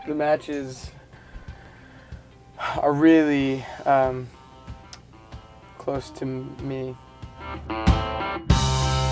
the matches are really close to me.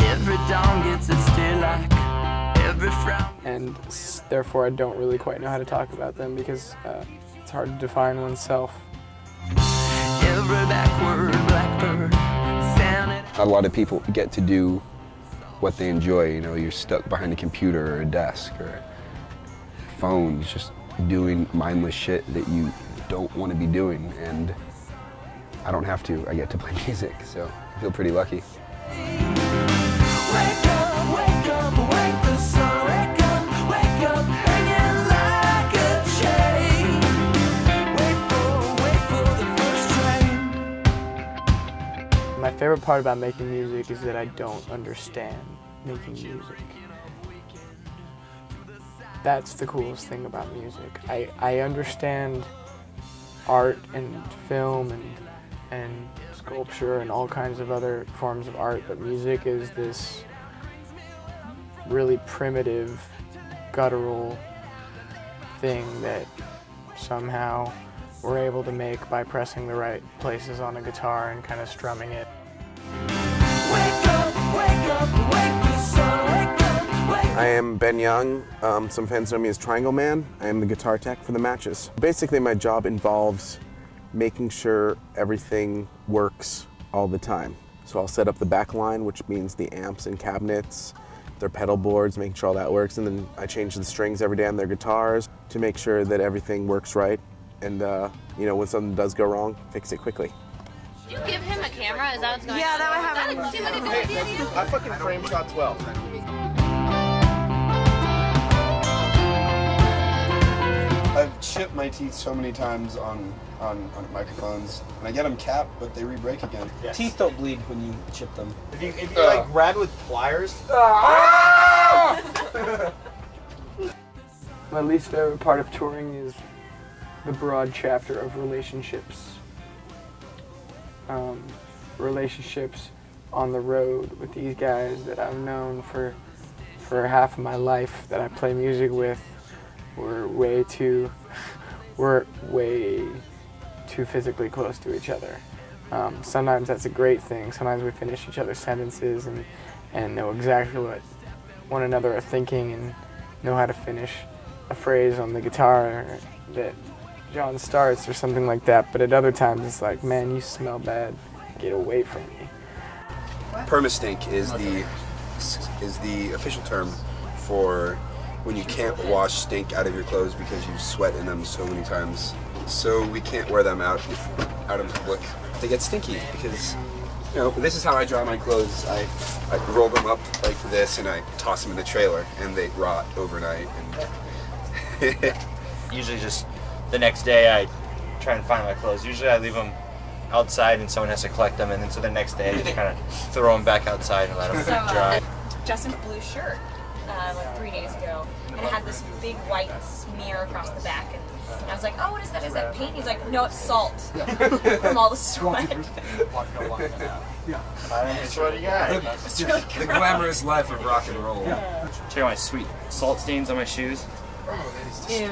Every dawn gets its daylight, every frown. And therefore I don't really quite know how to talk about them because it's hard to define oneself. Every backward blackbird sounded. A lot of people get to do what they enjoy, you know, you're stuck behind a computer or a desk or phones, just doing mindless shit that you don't want to be doing, and I don't have to. I get to play music, so I feel pretty lucky. Wake up, wake up, wake the sun. Wake up, hanging like a chain. Wait for the first train. My favorite part about making music is that I don't understand making music. That's the coolest thing about music. I understand art and film and sculpture and all kinds of other forms of art, but music is this really primitive, guttural thing that somehow we're able to make by pressing the right places on a guitar and kind of strumming it. Wake up, wake the sun. Wake up. I am Ben Young. Some fans know me as Triangle Man. I am the guitar tech for the matches. Basically, my job involves making sure everything works all the time. So I'll set up the back line, which means the amps and cabinets, their pedal boards, making sure all that works, and then I change the strings every day on their guitars to make sure that everything works right. And you know, when something does go wrong, fix it quickly. Did you give him a camera? Is that what's going on? Yeah, that would happen. That seemed like a good idea to you. I fucking frame shots well. I've chipped my teeth so many times on microphones, and I get them capped, but they re-break again. Yes. Teeth don't bleed when you chip them. If you like grab with pliers. My least favorite part of touring is the broad chapter of relationships. Relationships on the road with these guys that I've known for half of my life that I play music with. We're way too physically close to each other. Sometimes that's a great thing. Sometimes we finish each other's sentences and know exactly what one another are thinking and know how to finish a phrase on the guitar that John starts or something like that. But at other times it's like, man, you smell bad. Get away from me. Permastink is the official term for when you can't wash stink out of your clothes because you sweat in them so many times. So we can't wear them out in public. They get stinky because, you know, this is how I dry my clothes. I roll them up like this and I toss them in the trailer and they rot overnight. And Usually just the next day I try and find my clothes. Usually I leave them outside and someone has to collect them, and then so the next day I just kind of throw them back outside and let them dry. Justin blue shirt like 3 days ago, and it has this big white smear across the back. And I was like, oh, what is that? Is that paint? He's like, no, it's salt from all the sweat. It's what you got. It's really the glamorous life of rock and roll. Check out my sweet salt stains on my shoes. Ew.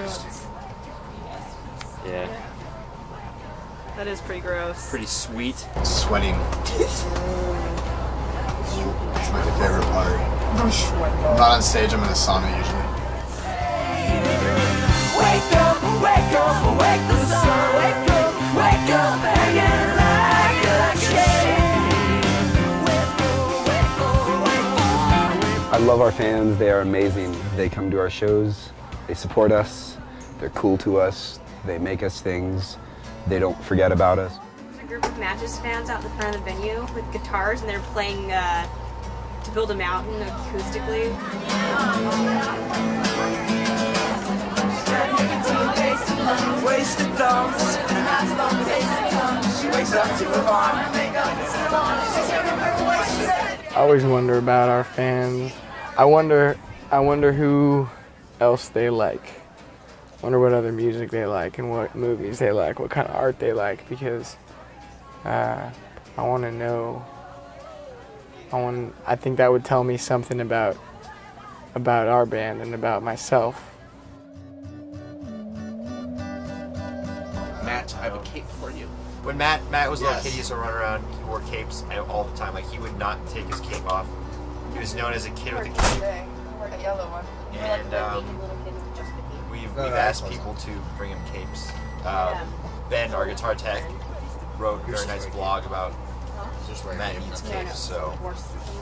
Yeah, That is pretty gross. pretty sweet. Sweating. It's my favorite part. I'm not on stage, I'm in a sauna usually. Wake up, wake the sun. Wake up, hanging like a chain. I love our fans. They are amazing. They come to our shows. They support us. They're cool to us. They make us things. They don't forget about us. There's a group of Matches fans out in the front of the venue with guitars, and they're playing To Build a Mountain acoustically. Wasted thoughts. She wakes up to a bar. I always wonder about our fans. I wonder who else they like. I wonder what other music they like and what movies they like, what kind of art they like, because I want to know. I think that would tell me something about our band and about myself. Matt, I have a cape for you. When Matt was a little Yes. kid, he used to run around. He wore capes all the time. Like he would not take his cape off. He was known as a kid with a cape. A yellow one. And we've asked people to bring him capes. Ben, our guitar tech, wrote a very nice blog about Matt needs capes. So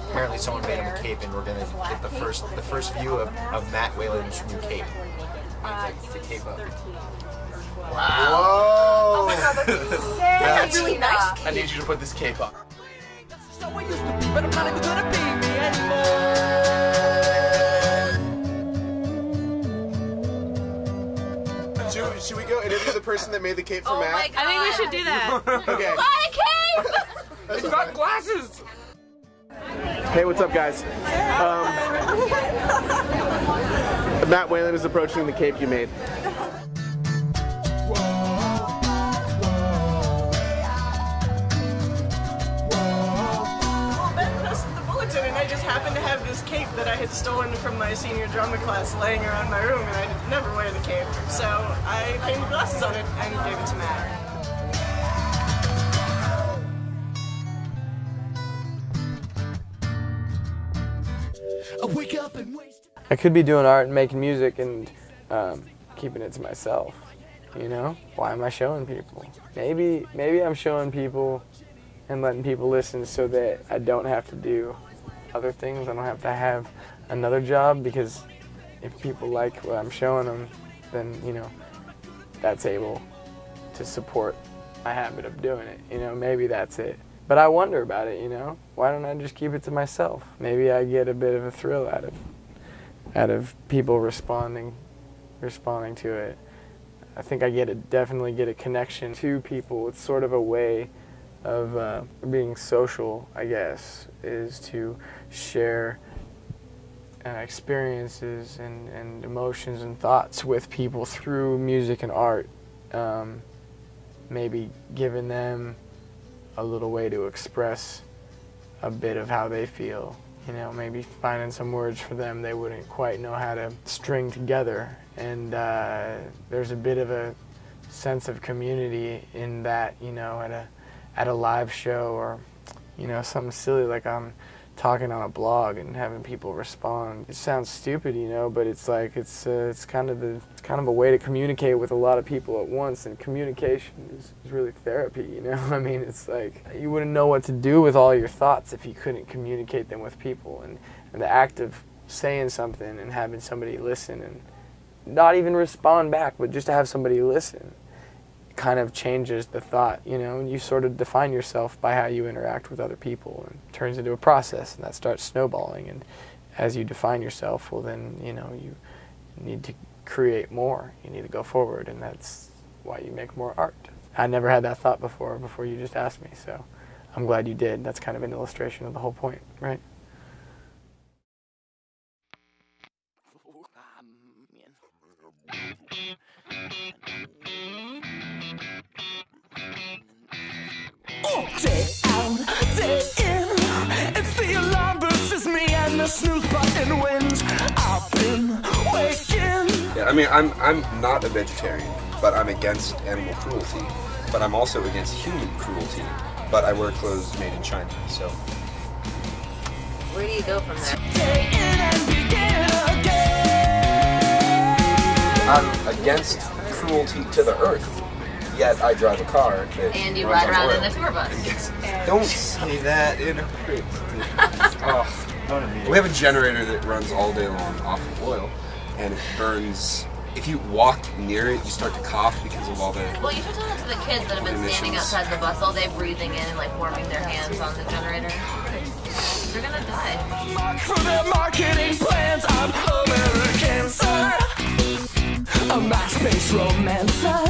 apparently someone made him a cape, and we're gonna get the first view of Matt Whalen's new cape. To cape up. Wow. Oh my god, that's insane. That's a really nice cape. I need you to put this cape on. So I used to be, but I'm not even gonna be me anymore. Should we go interview the person that made the cape for Matt? I think we should do that. Okay. Buy a cape! It's got glasses! Hey, what's up, guys? Matt Whalen is approaching the cape you made. And I just happened to have this cape that I had stolen from my senior drama class laying around my room, and I never wear the cape. So I painted glasses on it and gave it to Matt. I could be doing art and making music and keeping it to myself, you know? Why am I showing people? Maybe I'm showing people and letting people listen so that I don't have to do other things. I don't have to have another job, because if people like what I'm showing them, then, you know, that's able to support my habit of doing it. You know, maybe that's it. But I wonder about it, you know? Why don't I just keep it to myself? Maybe I get a bit of a thrill out of people responding to it. I think I definitely get a connection to people. It's sort of a way of being social, I guess, is to share experiences and emotions and thoughts with people through music and art. Maybe giving them a little way to express a bit of how they feel. You know, maybe finding some words for them they wouldn't quite know how to string together. And there's a bit of a sense of community in that, you know, at a live show, or, you know, something silly like I'm talking on a blog and having people respond. It sounds stupid, you know, but it's like it's kind of a way to communicate with a lot of people at once, and communication is really therapy, you know. I mean, it's like you wouldn't know what to do with all your thoughts if you couldn't communicate them with people, and the act of saying something and having somebody listen and not even respond back, but just to have somebody listen kind of changes the thought, you know, and you sort of define yourself by how you interact with other people, and it turns into a process, and that starts snowballing. And as you define yourself, well then, you know, you need to create more, you need to go forward, and that's why you make more art. I never had that thought before you just asked me, so I'm glad you did. That's kind of an illustration of the whole point, right? Day out, day in, it's the alarm versus me and the snooze button wins. I've been waking. Yeah, I mean, I'm not a vegetarian, but I'm against animal cruelty. But I'm also against human cruelty. But I wear clothes made in China, so. Where do you go from there? Day in and begin again. I'm against cruelty to the earth. Yet I drive a car that And you runs ride on around oil. in a tour bus. Don't say that in a crib. Don't We have a generator that runs all day long off of oil, and it burns. If you walk near it, you start to cough because of all the. Well, you should tell that to the kids that have been standing emissions. outside the bus all day breathing in and like warming their hands on the generator. They're gonna die. For their marketing plans, I'm American, sir. A MySpace romancer.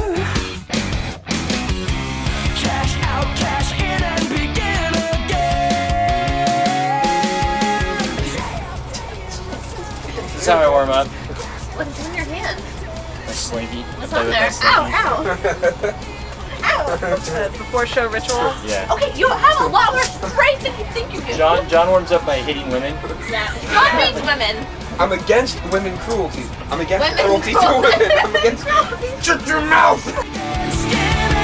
Cash out, cash in, and begin again. This is how I warm up. What's in your hand? My slinky. What's I on play with there? my slinky. Ow, ow! Before show ritual. Yeah. Okay, you have a lot more strength than you think you do. John warms up by hitting women. John beats women. I'm against women cruelty. I'm against Women cruelty to women. I'm against. Shut your mouth!